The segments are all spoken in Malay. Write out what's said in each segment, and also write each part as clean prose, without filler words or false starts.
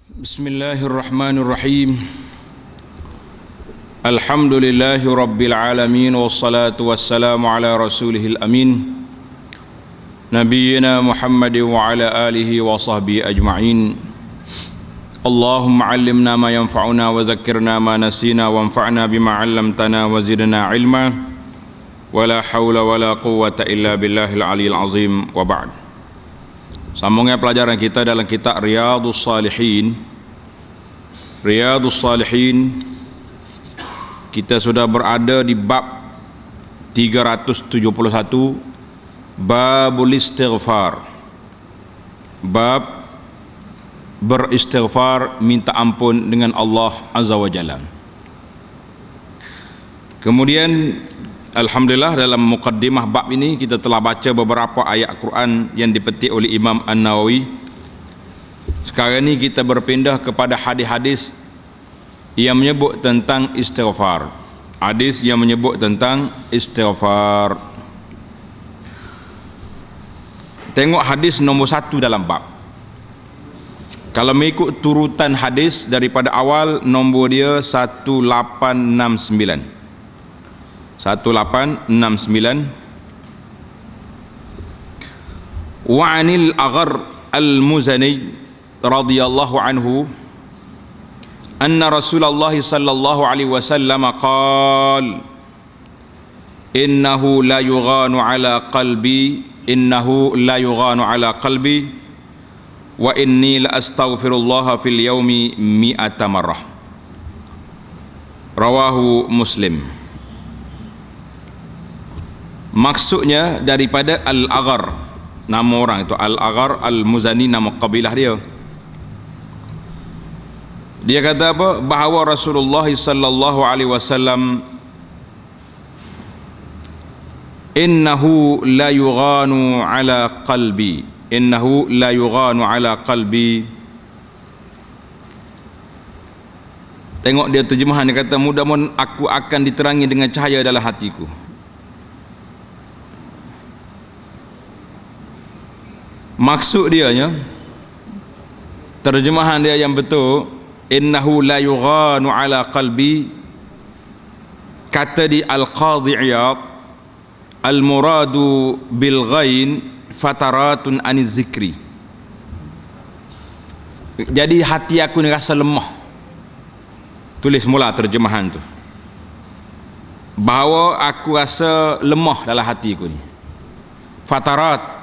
Bismillahirrahmanirrahim. Alhamdulillahi rabbil alamin, wassalatu wassalamu ala rasulihil amin, nabiyyina Muhammad wa ala alihi wa sahbihi ajma'in. Allahumma allimna ma yanfa'una wa zakkirna ma nasina wanfa'na bima 'allamtana wa zidna ilma, wa la hawla wa la quwwata illa billahil aliyil azim, wa ba'd. Sambungnya pelajaran kita dalam kitab Riyadhus Shalihin. Riyadhus Shalihin, kita sudah berada di bab 371, babul istighfar, bab beristighfar, minta ampun dengan Allah Azza wa Jalla. Kemudian alhamdulillah dalam muqaddimah bab ini kita telah baca beberapa ayat Quran yang dipetik oleh Imam An-Nawawi. Sekarang ini kita berpindah kepada hadis-hadis yang menyebut tentang istighfar. Hadis yang menyebut tentang istighfar. Tengok hadis nombor 1 dalam bab. Kalau mengikut turutan hadis daripada awal, nombor dia 1869. 1869. Wa 'anil Agharr al-Muzani radhiyallahu anhu anna Rasulullah sallallahu alaihi wasallam qala innahu la yughanu ala qalbi wa inni la astaghfirullah fil yaumi mi'ata marrah. Rawahu Muslim. Maksudnya daripada Al-Agharr, nama orang itu Al-Agharr Al-Muzani, nama kabilah dia. Dia kata apa? Bahawa Rasulullah sallallahu alaihi wasallam innahu la yughanu ala qalbi, innahu la yughanu ala qalbi. Tengok dia terjemahan, dia kata mudah-mudahan aku akan diterangi dengan cahaya dalam hatiku. Maksud dia nya, terjemahan dia yang betul, innahu la yughanu ala qalbi, kata di Al-Qadhi Iyad, al-muradu bil ghain fataratun aniz zikri. Jadi hati aku ni rasa lemah. Tulis mula terjemahan tu, bahawa aku rasa lemah dalam hatiku ni. Fatarat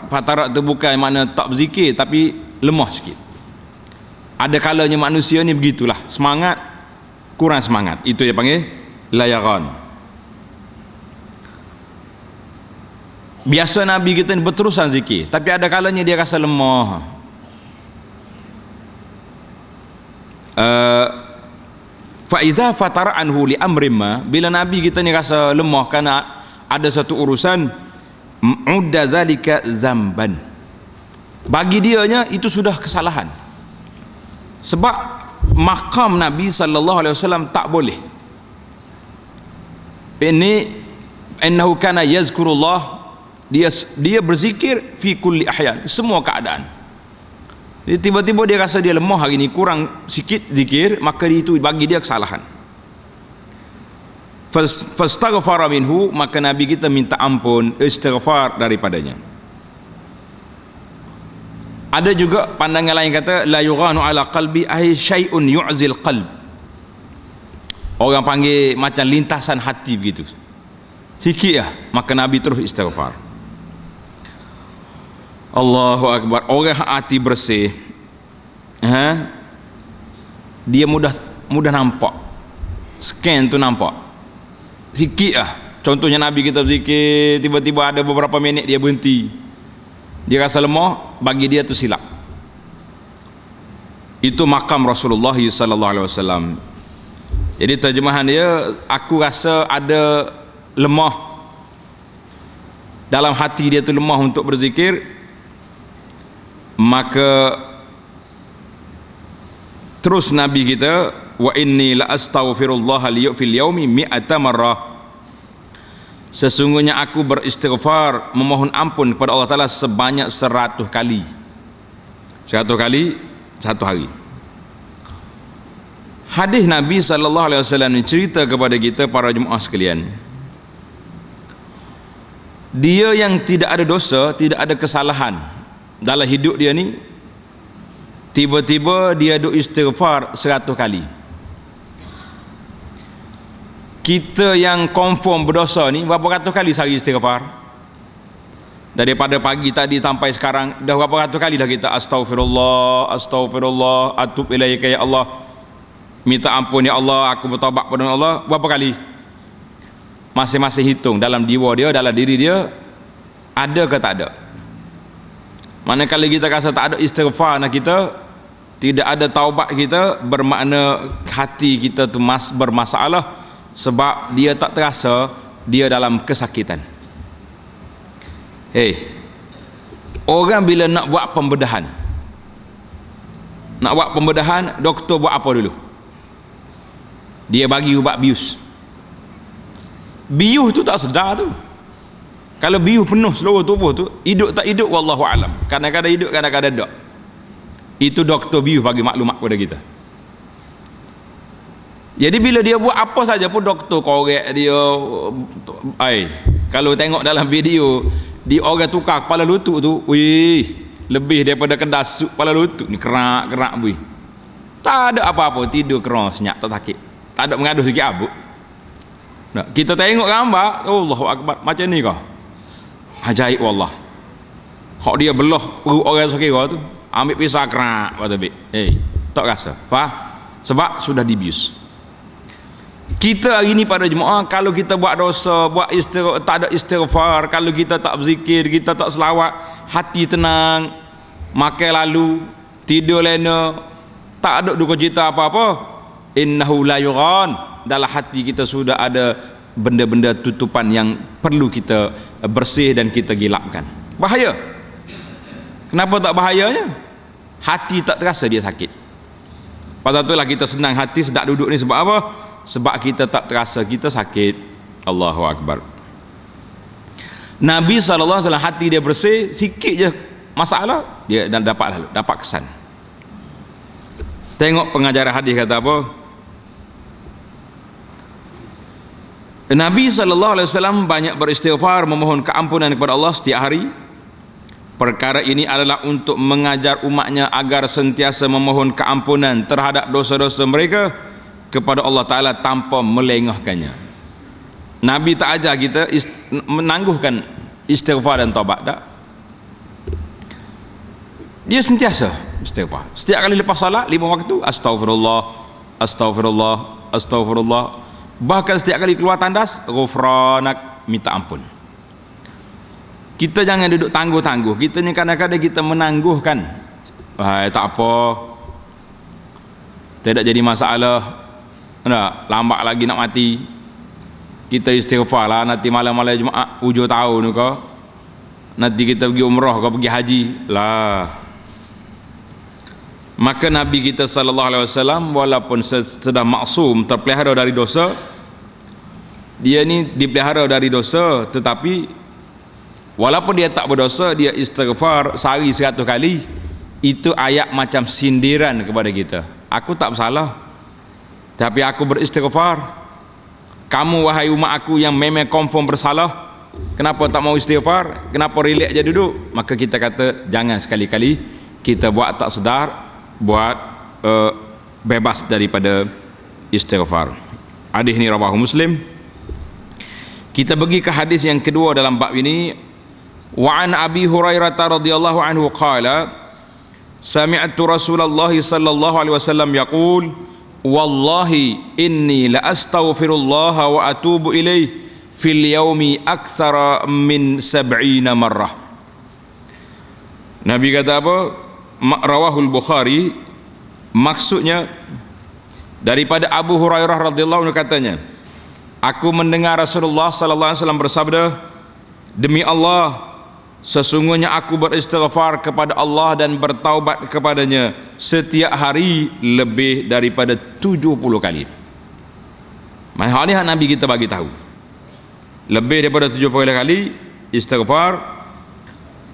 tu bukan makna tak berzikir, tapi lemah sikit. Ada kalanya manusia ni begitulah, semangat kurang semangat, itu dia panggil layaran. Biasa Nabi kita ni berterusan zikir, tapi ada kalanya dia rasa lemah. Faiza fatara anhu li amrimma, bila Nabi kita ni rasa lemah kerana ada satu urusan, udda zalika zamban, bagi dianya itu sudah kesalahan. Sebab maqam Nabi sallallahu alaihi wasallam tak boleh. Ini innahu kana yazkurullah, dia berzikir fi kulli ahyan, semua keadaan. Jadi tiba-tiba dia rasa dia lemah hari ni, kurang sikit zikir, maka itu bagi dia kesalahan. Fastaghfara minhu, maka Nabi kita minta ampun, istighfar daripadanya. Ada juga pandangan lain kata la yughanu ala qalbi ay syai'un yu'zil qalb. Orang panggil macam lintasan hati begitu. Sikit lah, maka Nabi terus istighfar. Allahu akbar. Orang hati bersih, dia mudah nampak. Scan tu nampak. Sikit lah. Contohnya Nabi kita berzikir, tiba-tiba ada beberapa minit dia berhenti. Dia rasa lemah, bagi dia tu silap. Itu makam Rasulullah sallallahu alaihi wasallam. Jadi terjemahan dia, aku rasa ada lemah dalam hati dia tu, lemah untuk berzikir, maka terus Nabi kita, wa inni la astaghfirullah fil yaumi mi'ata marrah, sesungguhnya aku beristighfar, memohon ampun kepada Allah Ta'ala sebanyak 100 kali. 100 kali satu hari. Hadis Nabi sallallahu alaihi wasallam ni cerita kepada kita para jemaah sekalian. Dia yang tidak ada dosa, tidak ada kesalahan dalam hidup dia ni, tiba-tiba dia duk istighfar 100 kali. Kita yang confirm berdosa ni berapa ratus kali sehari istighfar? Daripada pagi tadi sampai sekarang dah berapa ratus kali dah kita astaghfirullah, astaghfirullah, atub ilaika ya Allah, minta ampun ya Allah, aku bertaubat pada Allah. Berapa kali? Masing-masing hitung dalam jiwa dia, dalam diri dia, ada ke tak ada. Manakala kita rasa tak ada istighfar nak kita, tidak ada taubat kita, bermakna hati kita tu bermasalah, sebab dia tak terasa dia dalam kesakitan. Orang bila nak buat pembedahan, doktor buat apa dulu? Dia bagi ubat bius. Bius tu tak sedar tu. Kalau bius penuh seluruh tubuh tu, hidup tak hidup wallahu alam. Kadang-kadang hidup, kadang-kadang tak. Itu doktor bius bagi maklumat kepada kita. Jadi bila dia buat apa saja pun doktor korek dia. Kalau tengok dalam video, dia orang tukar kepala lutut tu, lebih daripada kedas kepala lutut ni, kerak-kerak bui. Tak ada apa-apa, tidur keras senyap, tak sakit. Tak ada mengaduh sikit abuk. Nah, kita tengok gambar, Allahu akbar, macam ni kah? Ajaib wallah. Hak dia belah perut orang sekira tu, ambil pisau kerak, tak rasa. Faham? Sebab sudah dibius. Kita hari ni pada jemaah, kalau kita buat dosa, tak ada istighfar, kalau kita tak berzikir, kita tak selawat, hati tenang, makan lalu, tidur lena, tak ada duka cita apa-apa, innahu la yughan, dalam hati kita sudah ada benda-benda tutupan yang perlu kita bersih dan kita gilapkan. Bahaya. Kenapa tak bahayanya? Hati tak terasa dia sakit. Pasal itulah kita senang hati sedap duduk ni. Sebab apa? Sebab kita tak terasa kita sakit. Allahu akbar. Nabi SAW hati dia bersih, sikit je masalah dia dan dapat kesan. Tengok pengajaran hadis kata apa? Nabi SAW banyak beristighfar, memohon keampunan kepada Allah setiap hari. Perkara ini adalah untuk mengajar umatnya agar sentiasa memohon keampunan terhadap dosa-dosa mereka kepada Allah Ta'ala tanpa melengahkannya. Nabi tak ajar kita menangguhkan istighfar dan taubat, tak? Dia sentiasa istighfar. Setiap kali lepas salat 5 waktu, astaghfirullah, astaghfirullah, astaghfirullah. Bahkan setiap kali keluar tandas, ghufranak, minta ampun. Kita jangan duduk tangguh-tangguh. Kita ni kadang-kadang kita menangguhkan. Tak apa, tidak jadi masalah. Lambat lagi nak mati, kita istighfar lah. Nanti malam-malam Jumaat hujung tahun ke, nanti kita pergi umrah ke, pergi haji lah. Maka Nabi kita sallallahu alaihi wasallam walaupun sedang maksum, terpelihara dari dosa, dia ni dipelihara dari dosa, tetapi walaupun dia tak berdosa, dia istighfar sehari 100 kali. Itu ayat macam sindiran kepada kita. Aku tak bersalah, tapi aku beristighfar. Kamu wahai umat aku yang memang confirm bersalah, kenapa tak mau istighfar? Kenapa relax je duduk? Maka kita kata jangan sekali-kali kita buat tak sedar, buat bebas daripada istighfar. Hadis ni rawahu Muslim. Kita pergi ke hadis yang kedua dalam bab ini. Wa an Abi Hurairah radhiyallahu anhu qala sami'tu Rasulullah sallallahu alaihi wasallam yaqul wallahi inni la astaghfirullah wa atubu ilaih fil yaumi aktsara min 70 marrah. Nabi kata apa? Rawahul Bukhari, maksudnya daripada Abu Hurairah radhiyallahu anhu katanya, aku mendengar Rasulullah sallallahu alaihi wasallam bersabda, demi Allah, sesungguhnya aku beristighfar kepada Allah dan bertaubat kepadanya setiap hari lebih daripada 70 kali. Hal ni Nabi kita bagi tahu, lebih daripada 70 kali istighfar.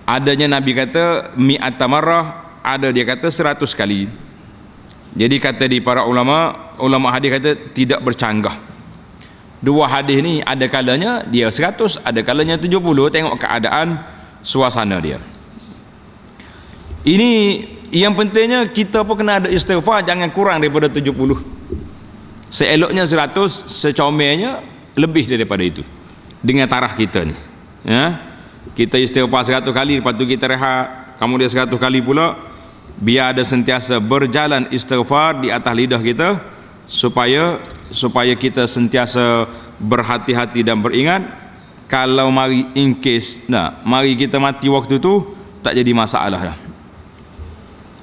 Adanya Nabi kata mi'ata marrah, ada dia kata 100 kali. Jadi kata di para ulama hadis kata tidak bercanggah. Dua hadis ni ada kalanya dia 100, ada kalanya 70, tengok keadaan suasana dia. Ini yang pentingnya kita pun kena ada istighfar, jangan kurang daripada 70. Seeloknya 100, secomelnya lebih daripada itu. Dengan taraf kita ni. Ya. Kita istighfar 100 kali, lepas tu kita rehat, kemudian 100 kali pula, biar ada sentiasa berjalan istighfar di atas lidah kita, supaya kita sentiasa berhati-hati dan beringat, kalau mari in case mari kita mati waktu tu, tak jadi masalah dah.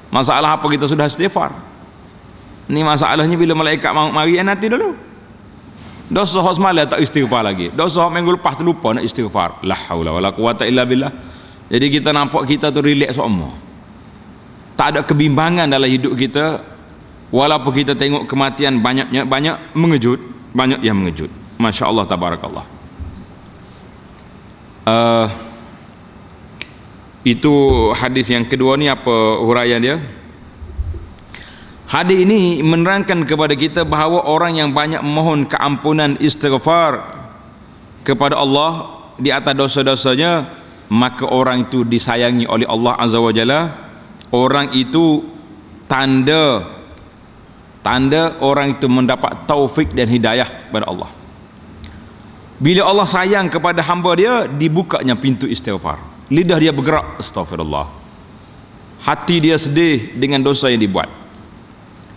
Masalah apa kita sudah istighfar? Ni masalahnya bila malaikat maut mari nanti dulu. Dosa hak semalam tak istighfar lagi. Dosa hak minggu lepas terlupa nak istighfar. La haula wala quwata illa billah. Jadi kita nampak kita tu relax semua. Tak ada kebimbangan dalam hidup kita, walaupun kita tengok kematian banyak mengejut, banyak yang mengejut. Masya Allah, tabarakallah. Itu hadis yang kedua ni, apa huraian dia? Hadis ini menerangkan kepada kita bahawa orang yang banyak memohon keampunan istighfar kepada Allah di atas dosa-dosanya, maka orang itu disayangi oleh Allah Azza wa Jalla. Orang itu tanda orang itu mendapat taufik dan hidayah kepada Allah. Bila Allah sayang kepada hamba dia, dibukanya pintu istighfar. Lidah dia bergerak, astagfirullah. Hati dia sedih dengan dosa yang dibuat.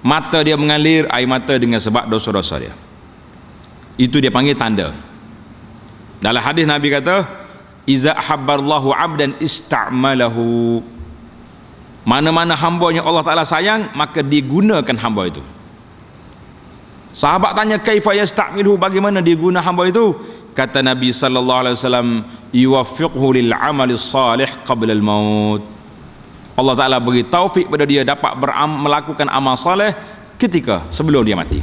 Mata dia mengalir air mata dengan sebab dosa-dosa dia. Itu dia panggil tanda. Dalam hadis Nabi kata, iza habballahu abdan ista'malahu. Mana-mana hamba yang Allah Ta'ala sayang, maka digunakan hamba itu. Sahabat tanya, kaifa yasta'miluhu, bagaimana dia guna hamba itu? Kata Nabi sallallahu alaihi wasallam, yuwaffiqhu lil amali salih qabla al maut. Allah Ta'ala beri taufik pada dia dapat melakukan amal saleh ketika sebelum dia mati.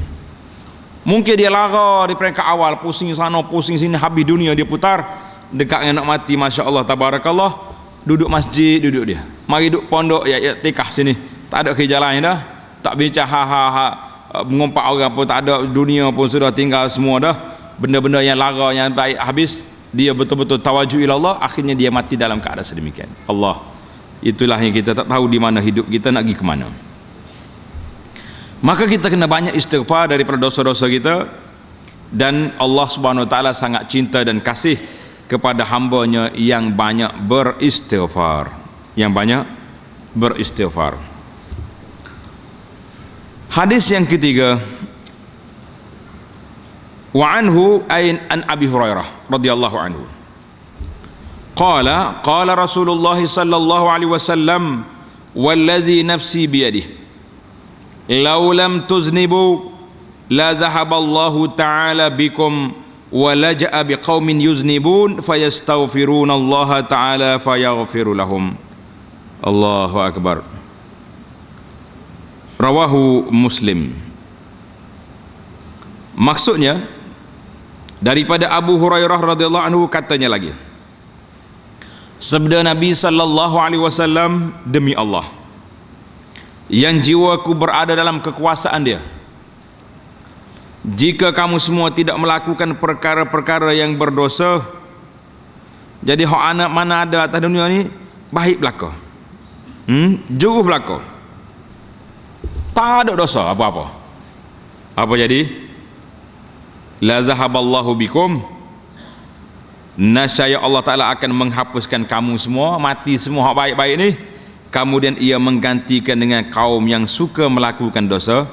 Mungkin dia lara di peringkat awal, pusing sana pusing sini, habis dunia dia putar, dekatnya nak mati, Masya Allah, tabarakallah, duduk masjid, duduk dia, mari duduk pondok, ya tikah sini, tak ada kerja lain dah, tak bincang mengumpat orang pun tak ada, dunia pun sudah tinggal semua dah, benda-benda yang lara yang baik habis, dia betul-betul tawajuh ila Allah, akhirnya dia mati dalam keadaan sedemikian. Allah, itulah yang kita tak tahu di mana hidup kita nak pergi ke mana. Maka kita kena banyak istighfar daripada dosa-dosa kita, dan Allah Subhanahu wa taala sangat cinta dan kasih kepada hambanya yang banyak beristighfar, Hadis yang ketiga, wa anhu an Abi Hurairah radhiyallahu anhu qala Rasulullah sallallahu alaihi wasallam wallazi nafsi biyadihi law lam tuznibu la zahaballahu ta'ala bikum wa laja'a biqaumin yuznibun fayastaghfiruna Allah ta'ala fayaghfiru lahum. Allahu akbar. Rawahu Muslim. Maksudnya daripada Abu Hurairah radhiyallahu anhu, katanya lagi, sabda Nabi sallallahu alaihi wasallam, demi Allah yang jiwaku berada dalam kekuasaan dia, jika kamu semua tidak melakukan perkara-perkara yang berdosa, jadi hak anak mana ada atas dunia ni, baik belaka, jauh belaka, tak ada dosa apa-apa, apa jadi? La zahaballahu bikum, nasaya Allah Ta'ala akan menghapuskan kamu semua, mati semua hak baik-baik ni, kemudian ia menggantikan dengan kaum yang suka melakukan dosa,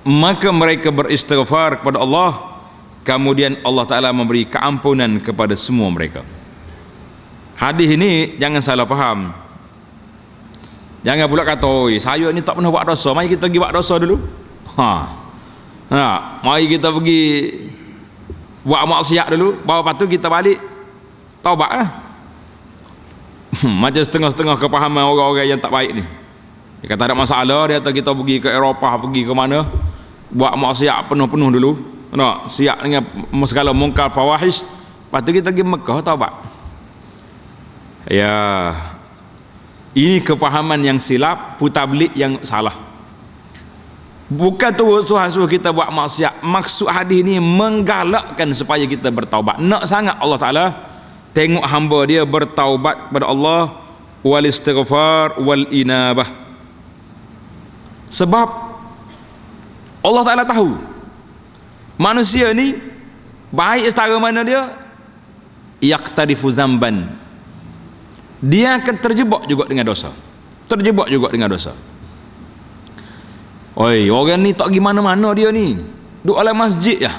maka mereka beristighfar kepada Allah, kemudian Allah Ta'ala memberi keampunan kepada semua mereka. Hadis ini jangan salah faham, jangan pula kata, oi saya ni tak pernah buat dosa, mari kita pergi buat dosa dulu, mari kita pergi buat maksiat dulu, baru lepas tu kita balik taubat lah. Macam setengah-setengah kepahaman orang-orang yang tak baik ni, dia kata ada masalah, dia kata kita pergi ke Eropah, pergi ke mana, buat maksiat penuh-penuh dulu, siap dengan segala mungkar fawahish, lepas tu kita pergi Mekah taubat. Ya, Ini kefahaman yang silap, putablik yang salah. Bukan Tuhan suruh kita buat maksiat. Maksud hadis ni menggalakkan supaya kita bertaubat. Nak sangat Allah Ta'ala tengok hamba dia bertaubat kepada Allah, wal istighfar wal inabah. Sebab Allah Ta'ala tahu manusia ni baik setara mana dia, yaqtarifu zamban, dia akan terjebak juga dengan dosa. Terjebak juga dengan dosa. Oi, orang ni tak pergi mana-mana dia ni. Duduk dalam masjid ya.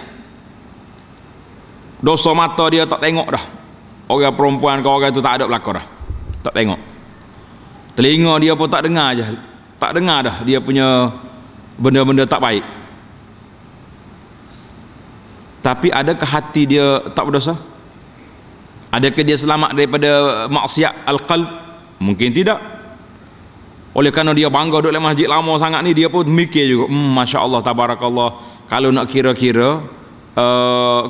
Dosa mata dia tak tengok dah. Orang perempuan ke orang tu tak ada belakang dah. Tak tengok. Telinga dia pun tak dengar je. Tak dengar dah dia punya benda-benda tak baik. Tapi adakah hati dia tak berdosa? Adakah dia selamat daripada maksiat al-qalb? Mungkin tidak. Oleh kerana dia bangga duduk dalam masjid lama sangat ni, dia pun mikir juga, Masya Allah, tabarakallah, kalau nak kira-kira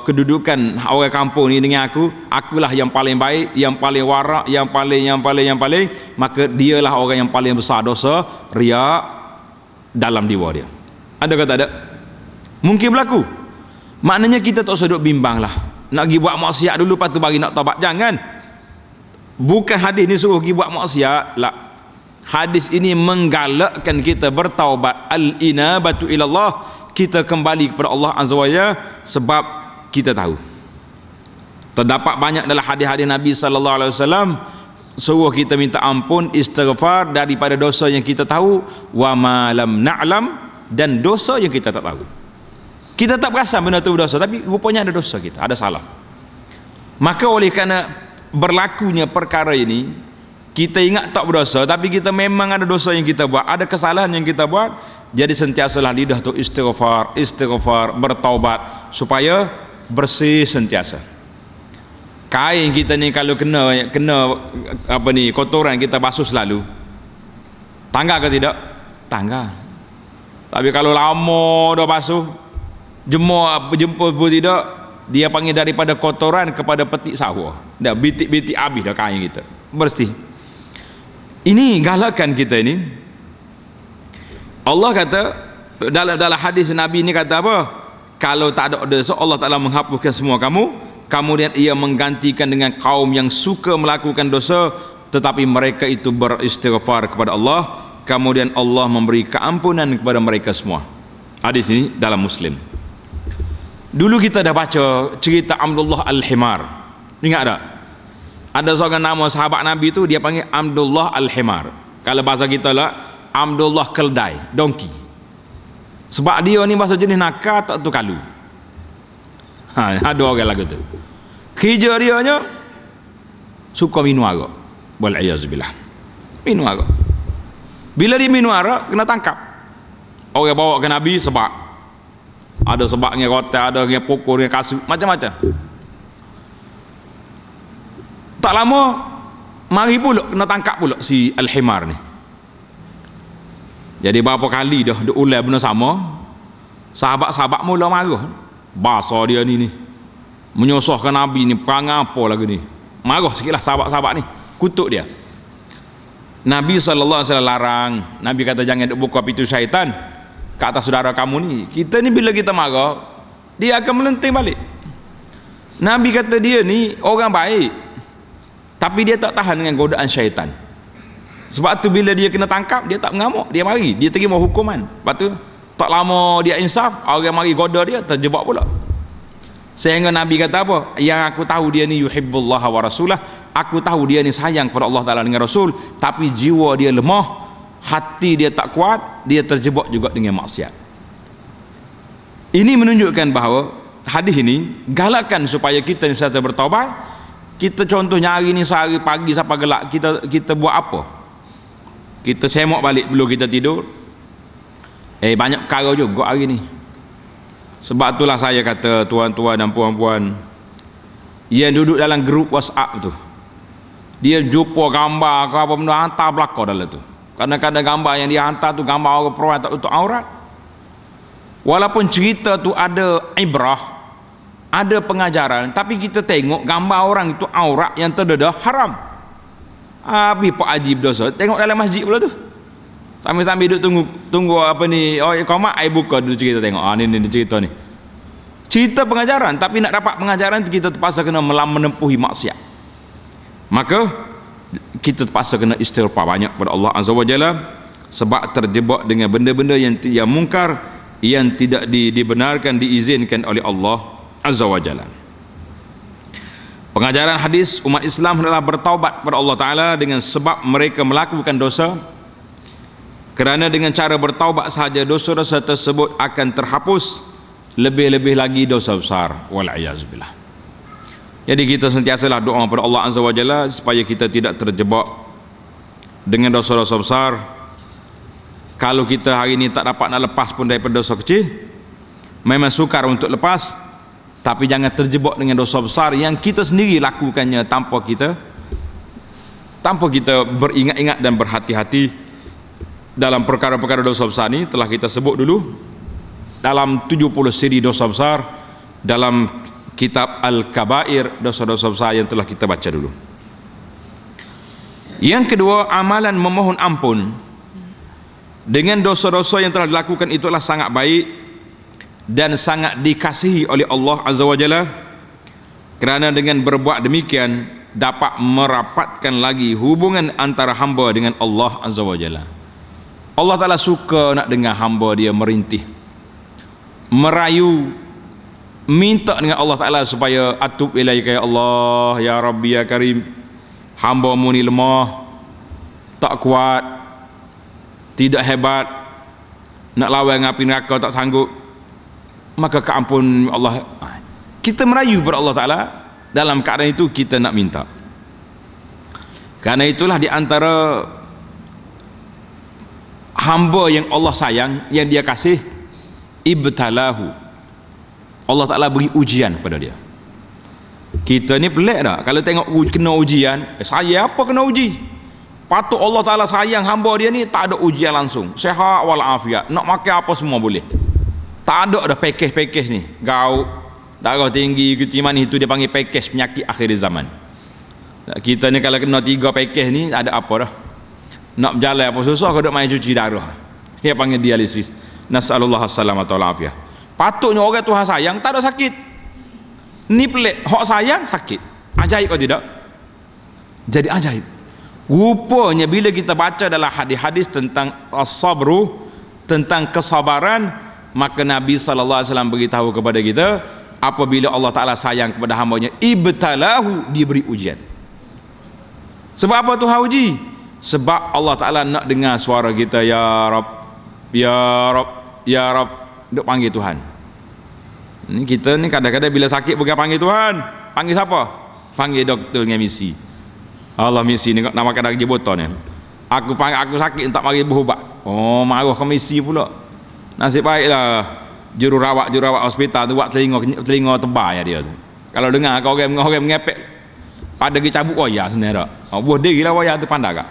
kedudukan orang kampung ni dengan akulah yang paling baik, yang paling warak, yang paling, maka dialah orang yang paling besar dosa riak dalam jiwa dia. Ada kata ada? Mungkin berlaku. Maknanya kita tak usah duduk bimbang lah, nak pergi buat maksiat dulu lepas tu bagi nak taubat. Jangan. Bukan hadis ni suruh pergi buat maksiat lah. Hadis ini menggalakkan kita bertaubat, al-inabatu ilallah, kita kembali kepada Allah Azza wa Jalla, sebab kita tahu terdapat banyak dalam hadis-hadis Nabi sallallahu alaihi wasallam suruh kita minta ampun, istighfar daripada dosa yang kita tahu, wa ma lam na'lam, dan dosa yang kita tak tahu. Kita tak perasan benda tu berdosa, tapi rupanya ada dosa kita, ada salah. Maka oleh kerana berlakunya perkara ini, kita ingat tak berdosa, tapi kita memang ada dosa yang kita buat, ada kesalahan yang kita buat, jadi sentiasalah lidah tu istighfar, bertaubat, supaya bersih sentiasa. Kain kita ni kalau kena apa ni, kotoran, kita basuh selalu. Tangga ke tidak? Tangga. Tapi kalau lama dah basuh, jemput pun tidak, dia panggil daripada kotoran kepada petik sawah. Dah bitik-bitik habis dah kain kita. Bersih. Ini galakan kita ini. Allah kata dalam hadis Nabi ini kata apa? Kalau tak ada dosa, Allah Ta'ala menghapuskan semua kamu, kemudian ia menggantikan dengan kaum yang suka melakukan dosa tetapi mereka itu beristighfar kepada Allah, kemudian Allah memberi keampunan kepada mereka semua. Hadis ini dalam Muslim. Dulu kita dah baca cerita Abdullah Al-Himar. Ingat tak? Ada seorang nama sahabat Nabi tu, dia panggil Abdullah Al-Himar. Kalau bahasa kita lah, Abdullah Keldai, donkey. Sebab dia ni bahasa jenis nakal tak tu kalu. Ada orang lagu tu. Kerja dia nya suka minum arak. Wal'iyazbillah. Minum arak. Bila dia minum arak, kena tangkap. Orang bawa ke Nabi sebab. Ada sebabnya rotan, ada yang pokok, yang kasut, macam-macam. Tak lama mari pula kena tangkap pula si Al-Himar ni. Jadi berapa kali dah duk ulai benda sama, sahabat-sahabat mula marah. Bahasa dia ni menyusahkan Nabi ni, perangai apa lagi ni. Marah sikitlah sahabat-sahabat ni, kutuk dia. Nabi sallallahu alaihi wasallam larang. Nabi kata jangan duk buka pintu syaitan ke atas saudara kamu ni. Kita ni bila kita marah, dia akan melenting balik. Nabi kata dia ni orang baik, tapi dia tak tahan dengan godaan syaitan. Sebab tu bila dia kena tangkap, dia tak mengamuk, dia mari, dia terima hukuman. Lepas tu tak lama dia insaf, orang mari goda dia, terjebak pula. Sehingga Nabi kata apa? Yang aku tahu dia ni yuhibbullah wa rasulah, aku tahu dia ni sayang kepada Allah Ta'ala dengan Rasul, tapi jiwa dia lemah, hati dia tak kuat, dia terjebak juga dengan maksiat. Ini menunjukkan bahawa hadis ini galakkan supaya kita ni saja bertaubat. Kita contohnya hari ni sehari pagi sampai gelap, kita buat apa? Kita semok balik belum kita tidur. Banyak perkara juga hari ni. Sebab itulah saya kata tuan-tuan dan puan-puan yang duduk dalam grup WhatsApp tu, dia jumpa gambar ke apa benda, hantar belakang dalam tu. Kadang-kadang gambar yang dia hantar tu gambar orang perempuan tak tutup aurat. Walaupun cerita tu ada ibrah, ada pengajaran, tapi kita tengok gambar orang itu aurat yang terdedah haram. Habis Pak Haji berdosa, tengok dalam masjid pula tu. Sambil-sambil duduk tunggu apa ni, oh iqamah, ai buka dulu cerita tengok. Ni cerita ni. Cerita pengajaran, tapi nak dapat pengajaran tu kita terpaksa kena menempuhi maksiat. Maka kita terpaksa kena istighfar banyak pada Allah Azza wa Jalla, sebab terjebak dengan benda-benda yang mungkar, yang tidak dibenarkan, diizinkan oleh Allah Azza wa Jalla. Pengajaran hadis umat Islam adalah bertaubat kepada Allah Ta'ala dengan sebab mereka melakukan dosa, kerana dengan cara bertaubat sahaja dosa-dosa tersebut akan terhapus, lebih-lebih lagi dosa besar, wal'iyazubillah. Jadi kita sentiasalah doa kepada Allah Azza wa Jalla supaya kita tidak terjebak dengan dosa-dosa besar. Kalau kita hari ini tak dapat nak lepas pun daripada dosa kecil, memang sukar untuk lepas, tapi jangan terjebak dengan dosa besar yang kita sendiri lakukannya tanpa kita beringat-ingat dan berhati-hati. Dalam perkara-perkara dosa besar ni telah kita sebut dulu dalam 70 siri dosa besar dalam kitab Al-Kabair, dosa-dosa besar yang telah kita baca dulu. Yang kedua, amalan memohon ampun dengan dosa-dosa yang telah dilakukan itulah sangat baik dan sangat dikasihi oleh Allah Azza wa Jalla, kerana dengan berbuat demikian dapat merapatkan lagi hubungan antara hamba dengan Allah Azza wa Jalla. Allah Ta'ala suka nak dengar hamba dia merintih, merayu, minta dengan Allah Ta'ala supaya atub ilaika ya Allah, ya Rabbi ya Karim, hamba-Mu ni lemah, tak kuat, tidak hebat, nak lawan dengan api neraka tak sanggup, maka keampun Allah. Kita merayu kepada Allah Ta'ala, dalam keadaan itu kita nak minta. Karena itulah di antara hamba yang Allah sayang, yang dia kasih, ibtalahu, Allah Ta'ala beri ujian kepada dia. Kita ni pelik tak kalau tengok kena ujian, saya apa kena uji? Patut Allah Ta'ala sayang hamba dia ni, tak ada ujian langsung, sehat walafiat, nak makan apa semua boleh, tak ada pakej ni, gaut, darah tinggi, kutiman, itu dia panggil pakej penyakit akhir zaman. Kita ni kalau kena 3 pakej ni ada apa dah, nak berjalan apa susah, kau duk main cuci darah, dia panggil dialisis. Nasallallahu assalamata wal afiyah. Patutnya orang Tuhan sayang tak ada sakit. Ni pelik, hak sayang sakit. Ajaib kau tidak? Jadi ajaib. Rupanya bila kita baca dalam hadis-hadis tentang as-sabru, tentang kesabaran, maka Nabi sallallahu alaihi wasallam beritahu kepada kita, apabila Allah Ta'ala sayang kepada hamba-Nya, ibtalahu, diberi ujian. Sebab apa Tuhan uji? Sebab Allah Ta'ala nak dengar suara kita, ya Rab, ya Rab, ya Rab, duk panggil Tuhan. Ni kita ni kadang-kadang bila sakit bukan panggil Tuhan, panggil siapa? Panggil doktor dengan misi. Allah misi ni nak makan daging botol ni. Aku sakit tak mari berubat. Oh, marah ke misi pula. Nasib baiklah jururawat hospital tu buat telinga tebal ya dia tu. Kalau dengar kau orang mengepek pada pergi cabut wayar sebenarnya. Buah dirilah wayar tu pandai kak.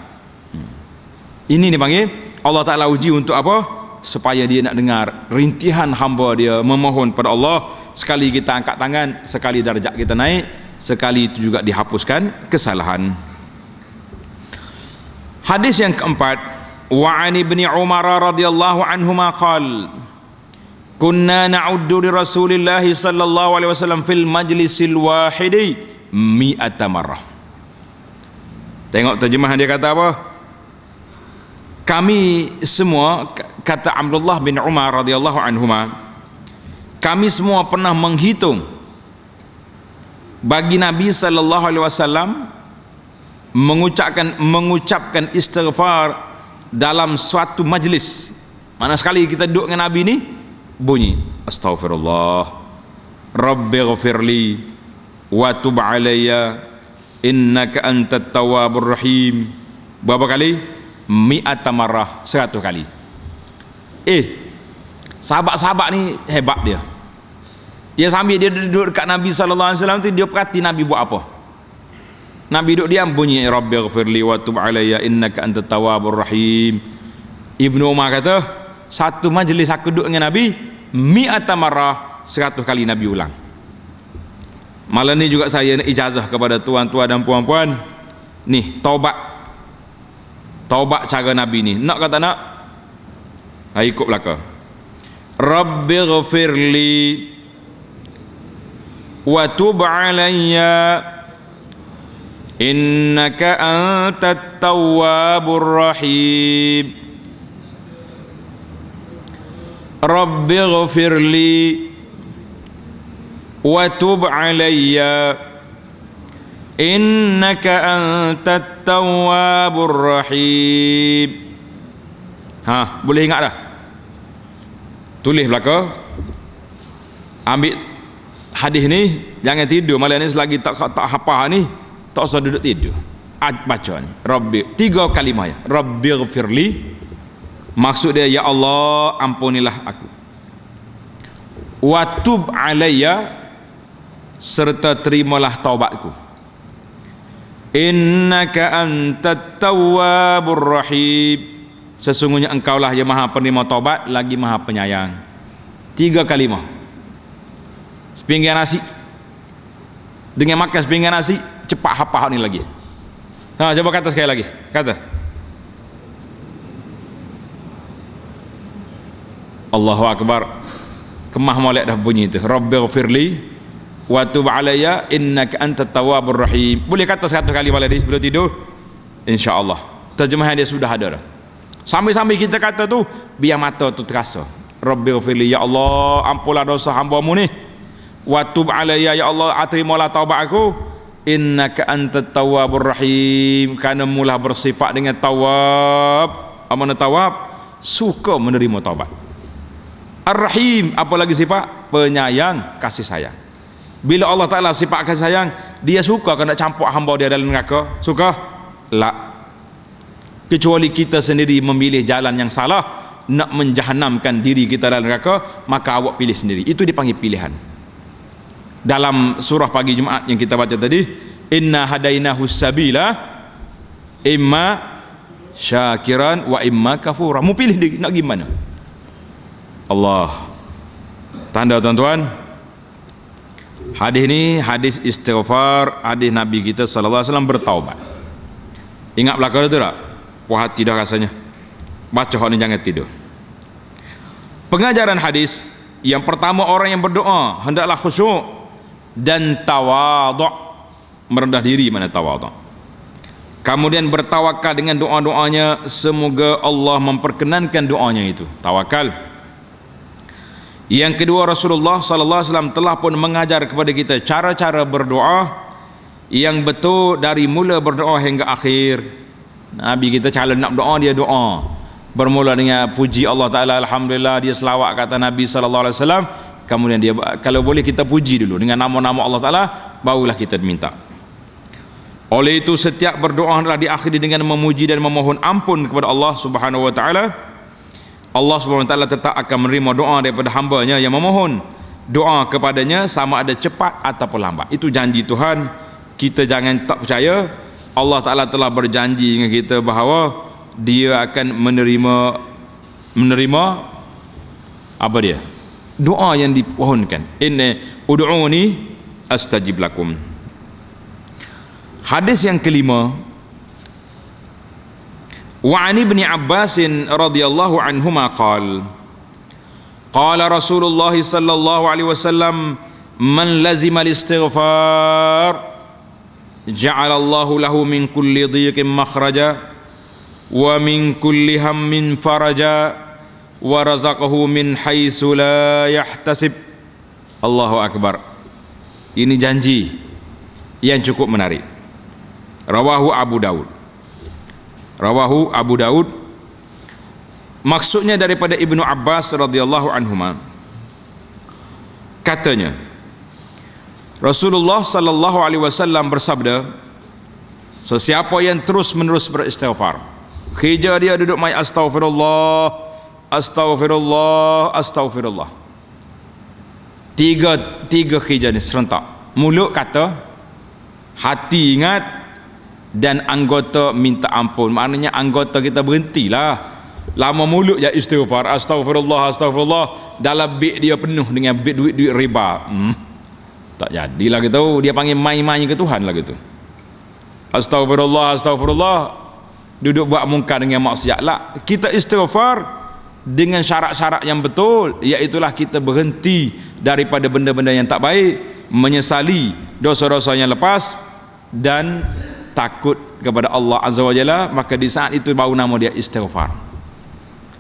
Ini dipanggil Allah Ta'ala uji untuk apa? Supaya dia nak dengar rintihan hamba dia memohon pada Allah. Sekali kita angkat tangan, sekali darjat kita naik, sekali itu juga dihapuskan kesalahan. Hadis yang keempat, wa an ibni Umar radhiyallahu anhuma qala kunna na'uddu li Rasulillah sallallahu alaihi wasallam fil majlisil wahidi mi'ata marrah. Tengok terjemahan dia kata apa? Kami semua, kata Abdullah bin Umar radhiyallahu anhuma, kami semua pernah menghitung bagi Nabi sallallahu alaihi wasallam mengucapkan istighfar dalam suatu majlis. Mana sekali kita duduk dengan Nabi ni bunyi astaghfirullah rabbighfirli wa tub alayya innaka antat tawwabur rahim. Berapa kali? Mi'ata marrah, 100 kali. Sahabat-sahabat ni hebat dia. Dia sambil dia duduk dekat Nabi sallallahu alaihi wasallam tu, dia perhati Nabi buat apa. Nabi duduk diam, bunyi rabbighfirli wa tub alayya innaka antat tawwabur rahim. Ibnu Umar kata, satu majlis aku duduk dengan Nabi, mi'ata marrah, 100 kali Nabi ulang. Malam ni juga saya nak ijazah kepada tuan-tuan dan puan-puan. Ni taubat taubat cara Nabi ni. Nak kata nak? Ikut belakang. Rabbighfirli wa tub alayya innaka antat tawwabur rahim. Rabbighfirli wa tub alayya innaka antat tawwabur rahim. Boleh ingat dah? Tulis belaka. Ambil hadis ni, jangan tidur malam ni selagi tak hafal ni, tak usah duduk tidur. Baca ni. Rabbi, 3 kalimah ya. Rabbighfirli, maksud dia ya Allah ampunilah aku. Wa tub alayya, serta terimalah taubatku. Innaka antat tawwabur rahim, sesungguhnya engkaulah yang maha penerima taubat lagi maha penyayang. 3 kalimah. Sepinggan nasi, dengan makan sepinggan nasi cepat hafal ni lagi. Coba kata sekali lagi. Kata Allahu Akbar. Kemah molek dah bunyi tu. Rabbighfirli wa tub alayya innaka antat tawwabur rahim. Boleh kata 100 kali malam ni sebelum tidur, insya-Allah. Terjemahan dia sudah ada dah. Sambil-sambil kita kata tu, biar mata tu terasa. Rabbighfirli, ya Allah ampunlah dosa hamba-Mu ni. Wa tub alayya, ya Allah terimalah taubat aku. Innaka antat tawwabur rahim, kerana Mulah bersifat dengan tawab. Amana tawab, suka menerima taubat. Ar-Rahim, apa lagi sifat? Penyayang, kasih sayang. Bila Allah Ta'ala sifat kasih sayang, dia suka kan nak campur hamba dia dalam neraka? Suka? La. Kecuali kita sendiri memilih jalan yang salah, nak menjahanamkan diri kita dalam neraka, maka awak pilih sendiri. Itu dipanggil pilihan. Dalam surah pagi Jumaat yang kita baca tadi, inna hadainahu sabila imma syakiran wa imma kafura. Mu pilih dia nak gimana? Allah. Tanda tuan-tuan, hadis ni hadis istighfar, hadis Nabi kita sallallahu alaihi wasallam bertaubat. Ingat belakang tu tak? Puas hati dah rasanya. Baca hak ni jangan tidur. Pengajaran hadis yang pertama, orang yang berdoa hendaklah khusyuk dan tawadhu', merendah diri. Mana tawadhu'? Kemudian bertawakal dengan doa-doanya, semoga Allah memperkenankan doanya itu. Tawakal. Yang kedua, Rasulullah sallallahu alaihi wasallam telah pun mengajar kepada kita cara-cara berdoa yang betul dari mula berdoa hingga akhir. Nabi kita calon nak berdoa, dia doa bermula dengan puji Allah Ta'ala, alhamdulillah, dia selawat kata Nabi sallallahu alaihi wasallam. Kemudian dia, kalau boleh kita puji dulu dengan nama-nama Allah Ta'ala, barulah kita minta. Oleh itu setiap berdoa adalah diakhiri dengan memuji dan memohon ampun kepada Allah Subhanahu wa Ta'ala. Allah Subhanahu wa Ta'ala tetap akan menerima doa daripada hamba-Nya yang memohon doa kepadanya, sama ada cepat ataupun lambat. Itu janji Tuhan. Kita jangan tak percaya. Allah Ta'ala telah berjanji dengan kita bahawa dia akan menerima apa dia? Doa yang dipohonkan. Inna ud'uni astajib lakum. Hadis yang kelima, wa an ibni Abbas radhiyallahu anhuma qala Rasulullah sallallahu alaihi wasallam man lazima al-istighfar ja'ala Allahu lahu min kulli dhiqin makhraja wa min kulli hammin faraja wa razaqahu min haitsu la yahtasib. Allahu Akbar. Ini janji yang cukup menarik. Rawahu Abu Daud. Rawahu Abu Daud. Maksudnya daripada Ibnu Abbas radhiyallahu anhuma, katanya Rasulullah sallallahu alaihi wasallam bersabda, sesiapa yang terus menerus beristighfar, kerja dia duduk mai astaghfirullah, astaghfirullah, astaghfirullah, tiga kerja ni serentak. Mulut kata, hati ingat, dan anggota minta ampun. Maknanya anggota kita berhentilah. Lama mulut je istighfar, astaghfirullah, astaghfirullah, dalam beg dia penuh dengan beg duit-duit riba. Tak jadilah gitu. Dia panggil main-main ke Tuhan lah gitu. Astaghfirullah, astaghfirullah, duduk buat mungkar dengan maksiat lah. Kita istighfar dengan syarat-syarat yang betul, iaitulah kita berhenti daripada benda-benda yang tak baik, menyesali dosa-dosa yang lepas dan takut kepada Allah Azza wa Jalla. Maka di saat itu baru nama dia istighfar.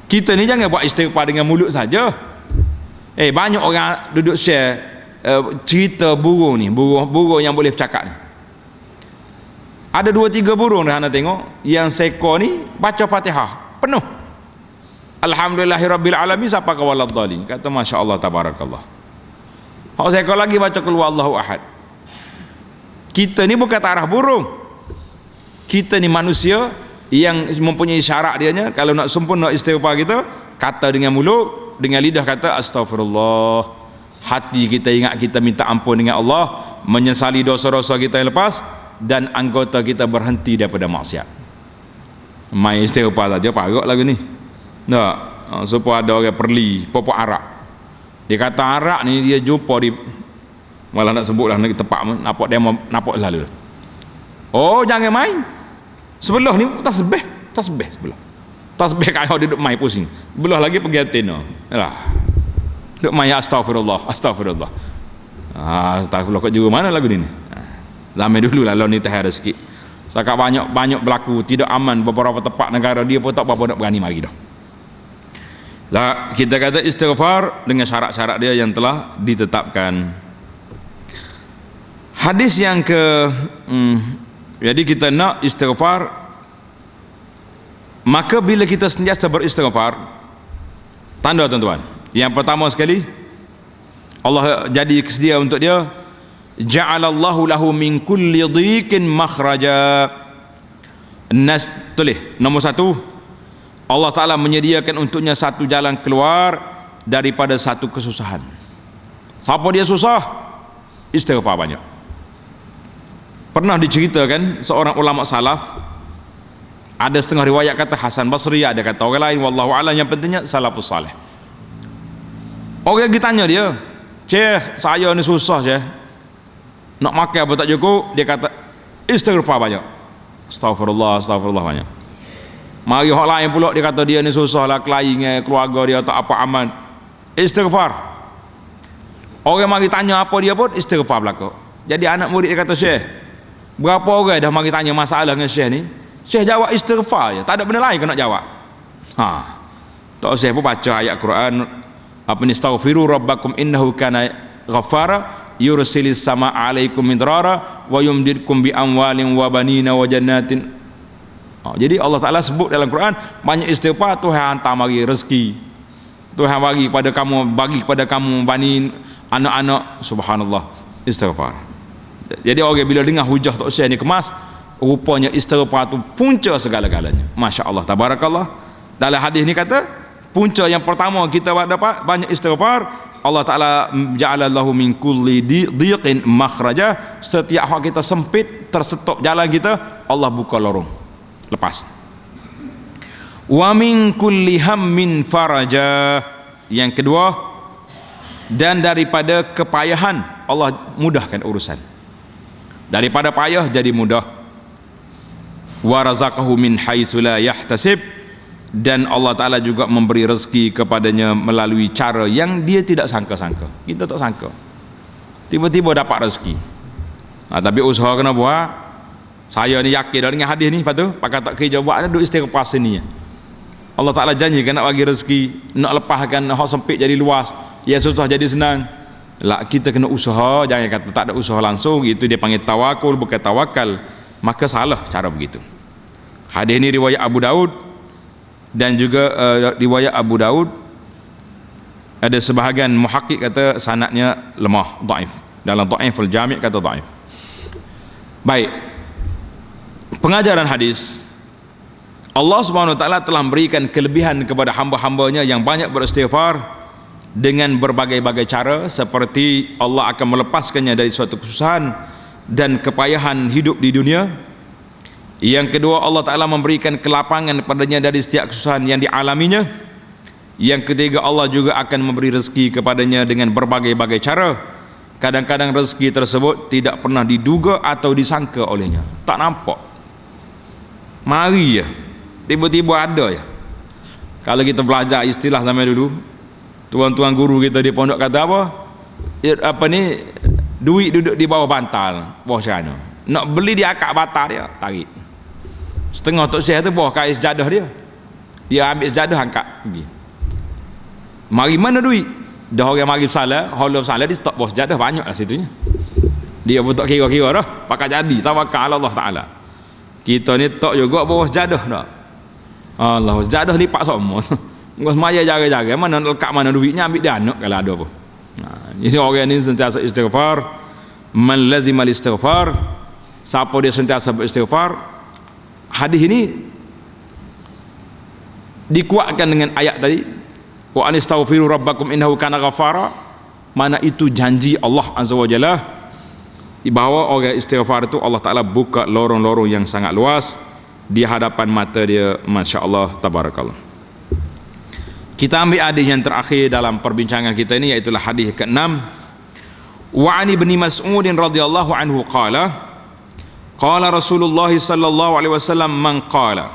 Kita ni jangan buat istighfar dengan mulut saja. Banyak orang duduk share cerita burung ni, burung yang boleh bercakap ni. Ada 2-3 burung dah anda tengok, yang seekor ni baca Fatihah penuh, Alhamdulillahirabbil alamin siapa kawaladdallin, kata Masya Allah tabarakallah. Hak seekor lagi baca qul huwallahu ahad. Kita ni bukan tarah burung, kita ni manusia yang mempunyai syarat dianya. Kalau nak sempurna istighfar kita, kata dengan mulut, dengan lidah kata astagfirullah, hati kita ingat kita minta ampun dengan Allah, menyesali dosa-dosa kita yang lepas, dan anggota kita berhenti daripada maksiat. Main istighfar saja parok lagu ni. Tak, supaya ada orang perli popok arak. Dia kata arak ni dia jumpa di, malah nak sebutlah nak tempat nampak dia nampak lalu. Oh, jangan main. Sebelah ni tasbih sebelah. Tasbih kaya dia duduk main pusing. Belah lagi pergi atina. Yalah. Duduk main astagfirullah. Astagfirullah kat juga mana lagu ni? Zaman dulu lah lawan ni teh ada sikit. Setakat banyak berlaku tidak aman beberapa tempat negara, dia pun tak apa nak berani mari dah. Lah, kita kata istighfar dengan syarat-syarat dia yang telah ditetapkan. Hadis yang jadi kita nak istighfar, maka bila kita sentiasa beristighfar, tanda tuan-tuan, yang pertama sekali Allah jadi kesedia untuk dia, ja'alallahu lahu min kulli dhiqin makhraja. Tulis nombor 1, Allah Ta'ala menyediakan untuknya satu jalan keluar daripada satu kesusahan. Siapa dia susah, istighfar banyak. Pernah diceritakan seorang ulama salaf, ada setengah riwayat kata Hasan Basri, ada kata orang lain, wallahu a'lam, yang pentingnya salafus salih. Orang ditanya dia, "Cik, saya ni susah je, nak makan apa tak cukup?" Dia kata istighfar banyak. Astagfirullah banyak. Mari orang lain pula dia kata dia ni susah lah, kelain dengan keluarga dia tak apa aman, istighfar. Orang mari tanya apa dia pun istighfar belaka. Jadi anak murid dia kata, "Syekh, berapa orang dah mari tanya masalah dengan Syekh ni, Syekh jawab istighfar je, tak ada benda lain kau nak jawab." Tak Syekh pun baca ayat Quran, apa ni, astaghfiru rabbakum innahu kana ghaffara yursilis sama alaikum midrara wa yumdidkum bi amwalin wa banina wa jannatin. Jadi Allah Ta'ala sebut dalam Quran, banyak istighfar, Tuhan hantar mari rezeki, Tuhan bagi kepada kamu bani, anak-anak. Subhanallah, istighfar. Jadi orang bila dengar hujah Tok Syekh ni kemas, rupanya istighfar tu punca segala-galanya. Masya Allah tabarakallah. Dalam hadis ni kata punca yang pertama kita dapat banyak istighfar, Allah Ta'ala ja'alallahu min kulli dhiqin makhraja. Setiap hak kita sempit, tersetup jalan kita, Allah buka lorong, lepas. Wa min kulli hammin faraja. Yang kedua, dan daripada kepayahan Allah mudahkan urusan. Daripada payah jadi mudah. Wa razaqahu min haitsu la yahtasib. Dan Allah Ta'ala juga memberi rezeki kepadanya melalui cara yang dia tidak sangka-sangka. Kita tak sangka, tiba-tiba dapat rezeki. Tapi usaha kena buat. Saya ni yakin dengan hadis ni, lepas tu pakai tak kerja buat, ada duk istighfar sini. Allah Ta'ala janjikan nak bagi rezeki, nak lepaskan hak sempit jadi luas, yang susah jadi senang. Lah, kita kena usaha, jangan kata tak ada usaha langsung, itu dia panggil tawakul bukan tawakal. Maka salah cara begitu. Hadis ni riwayat Abu Daud, dan juga riwayat Abu Daud ada sebahagian muhakkik kata sanadnya lemah, dhaif. Dalam Dhaiful Jami' kata dhaif. Baik, pengajaran hadis, Allah Subhanahu wa taala telah memberikan kelebihan kepada hamba-hambanya yang banyak beristighfar dengan berbagai-bagai cara, seperti Allah akan melepaskannya dari suatu kesusahan dan kepayahan hidup di dunia. Yang kedua, Allah Ta'ala memberikan kelapangan padanya dari setiap kesusahan yang dialaminya. Yang ketiga, Allah juga akan memberi rezeki kepadanya dengan berbagai-bagai cara. Kadang-kadang rezeki tersebut tidak pernah diduga atau disangka olehnya, tak nampak, mari je tiba-tiba ada ya. Kalau kita belajar istilah zaman dulu, tuan-tuan guru kita di pondok kata apa? Apa ni, duit duduk di bawah bantal, bawah sana. Nak beli dia akak batal dia, tarik. Setengah tok syekh tu bawah kais sejadah dia. Dia ambil sejadah angkat pergi. Mari mana duit? Dah orang mari bersalah, hollow bersalah dia stop bawah sejadah, banyaklah situnya. Dia pun tak kira-kira dah, pakai jadi tawakal Allah Taala. Kita ni tak juga bawah sejadah dah. Allah, sejadah lipat semua. Engkau semaya jaga-jaga mana lekat mana duitnya, ambil dia anak kalau ada apa. Jadi orang ni sentiasa istighfar. Man lazimal istighfar, siapa dia sentiasa beristighfar. Hadis ini dikuatkan dengan ayat tadi, wa anistaghfiru rabbakum innahu kana ghafara. Mana itu janji Allah Azza wa Jalla, bahawa orang istighfar itu Allah Ta'ala buka lorong-lorong yang sangat luas di hadapan mata dia. Masya Allah, tabarakallah. Kita ambil hadis yang terakhir dalam perbincangan kita ini, iaitu hadis ke-6. Wa ani ibn Mas'ud radhiyallahu anhu qala qala Rasulullah sallallahu alaihi wasallam man qala.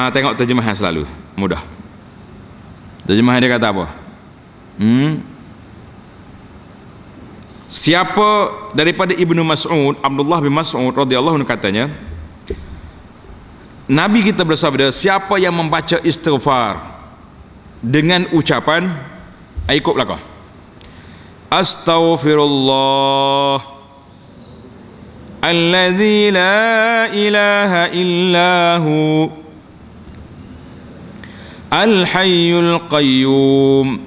Tengok terjemahan selalu mudah. Terjemahan dia kata apa? Siapa daripada Ibnu Mas'ud, Abdullah bin Mas'ud radhiyallahu anhu katanya, Nabi kita bersabda, siapa yang membaca istighfar dengan ucapan, ikut belakang, astaghfirullah alladzi la ilaha illahu al-hayyul qayyum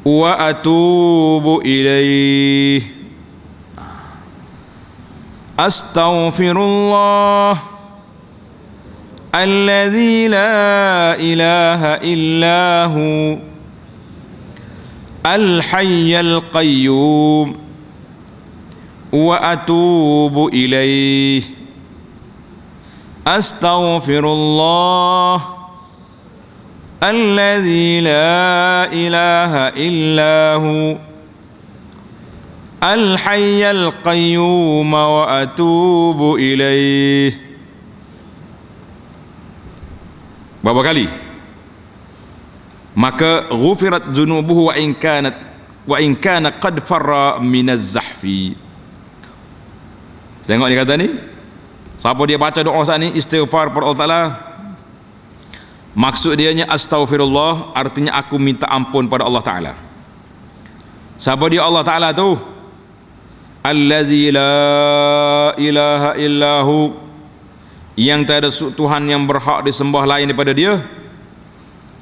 wa atubu ilaih. Astaghfirullah alladzi la ilaha illahu al-hayyul qayyum wa atubu ilaih. Astaghfirullah alladzi la ilaha illahu al-hayyul qayyum wa atubu ilaih. Berapa kali? Maka ghufirat dzunubuhu wa in kana qad farra minaz zahfi. Tengok dia kata ni, siapa dia baca doa saat ni istighfar kepada Allah Taala, maksud dia nya astaghfirullah, artinya aku minta ampun pada Allah Taala. Siapa dia Allah Taala tu? Allazi la ilaha illahu, yang tiada Tuhan yang berhak disembah lain daripada dia.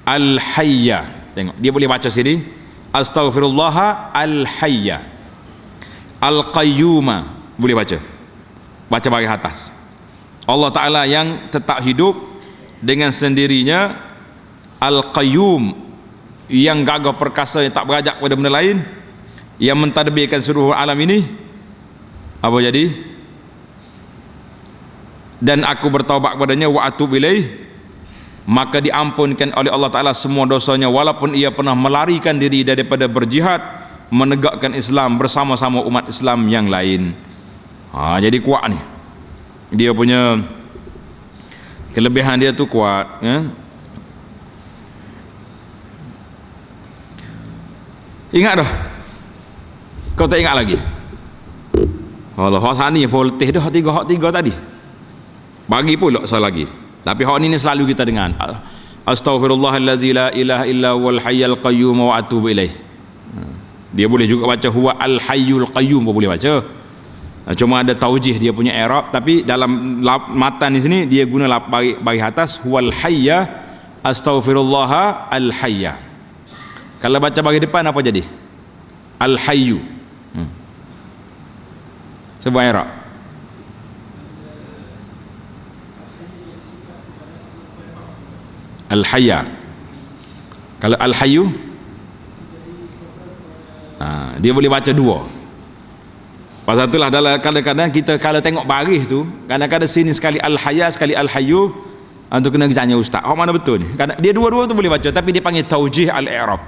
Al-hayya, tengok dia boleh baca sini, astaghfirullah al-hayya. Al-qayyuma boleh baca bahagian atas. Allah Ta'ala yang tetap hidup dengan sendirinya. Al-qayyum, yang gagah perkasa, yang tak berajak pada benda lain, yang mentadbirkan seluruh alam ini. Apa jadi? Dan aku bertaubat kepadanya, wa atub ilaih, maka diampunkan oleh Allah Ta'ala semua dosanya, walaupun ia pernah melarikan diri daripada berjihad menegakkan Islam bersama-sama umat Islam yang lain. Jadi kuat ni, dia punya kelebihan dia tu kuat ya? Ingat dah? Kau tak ingat lagi? Allah, hak ni voltage dah, hak tiga tadi bagi pula salah lagi. Tapi hak ni selalu kita dengar, astaghfirullahallazi la ilaha illa huwal hayyul qayyum wa atubu ilaih. Dia boleh juga baca huwa al hayyul qayyum pun boleh baca. Cuma ada taujih dia punya i'rab, tapi dalam matan di sini dia guna bagi atas huwal hayya, astaghfirullah al hayya. Kalau baca bagi depan apa jadi? Al hayyu. Sebab i'rab. Al-hayya. Kalau al-hayyu, dia boleh baca dua. Pasal itulah kadang-kadang kita kalau tengok baris tu, kadang-kadang sini sekali al-hayya, sekali al-hayyu, tu kena tanya ustaz, mana betul ni? Dia dua-dua tu boleh baca, tapi dia panggil taujih al-i'rab.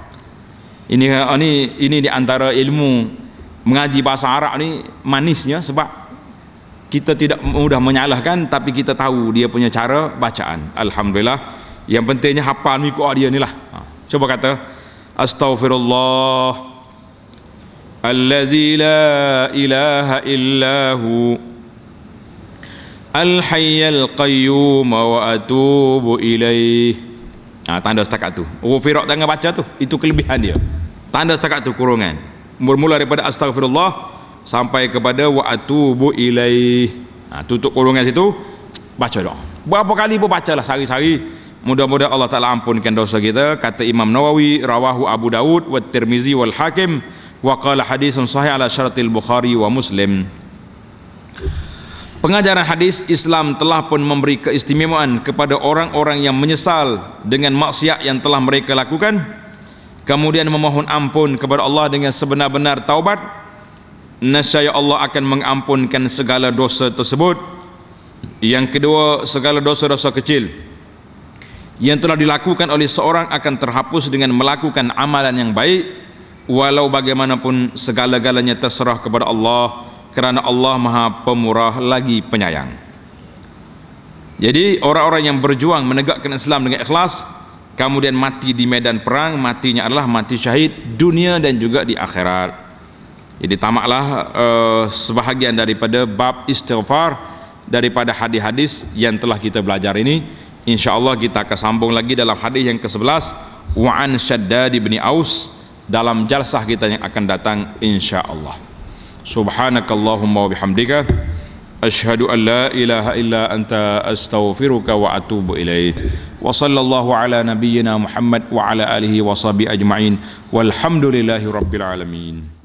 Ini di antara ilmu mengaji bahasa Arab ni manisnya, sebab kita tidak mudah menyalahkan, tapi kita tahu dia punya cara bacaan. Alhamdulillah. Yang pentingnya hafal mengikut dia ni lah. Coba kata astaghfirullah allazi la ilaha illahu al-hayyal qayyum wa atubu ilaih. Tanda setakat tu. Firak tangan baca tu, itu kelebihan dia. Tanda setakat tu kurungan. Bermula daripada astaghfirullah sampai kepada wa atubu ilaih. Tutup kurungan situ, baca doa. Berapa kali pun bacalah sehari-hari. Mudah-mudahan Allah Ta'ala ampunkan dosa kita. Kata Imam Nawawi, rawahu Abu Dawud wa Tirmizi wal Hakim wa qala hadisun sahih ala syaratil Bukhari wa Muslim. Pengajaran hadis Islam telah pun memberi keistimewaan kepada orang-orang yang menyesal dengan maksiat yang telah mereka lakukan, kemudian memohon ampun kepada Allah dengan sebenar-benar taubat. Nescaya Allah akan mengampunkan segala dosa tersebut. Yang kedua, segala dosa-dosa kecil yang telah dilakukan oleh seorang akan terhapus dengan melakukan amalan yang baik, walau bagaimanapun segala-galanya terserah kepada Allah, kerana Allah Maha Pemurah lagi penyayang. Jadi orang-orang yang berjuang menegakkan Islam dengan ikhlas, kemudian mati di medan perang, matinya adalah mati syahid dunia dan juga di akhirat. Jadi tamaklah sebahagian daripada bab istighfar daripada hadis-hadis yang telah kita belajar ini. InsyaAllah kita akan sambung lagi dalam hadis yang ke-11 wa'an Shaddad bin Aus dalam jalsah kita yang akan datang insyaAllah. Subhanakallahumma wa bihamdika asyhadu an la ilaha illa anta astaghfiruka wa atubu ilaih. Wa sallallahu ala nabiyyina Muhammad wa ala alihi wa sahbihi ajma'in walhamdulillahi rabbil alamin.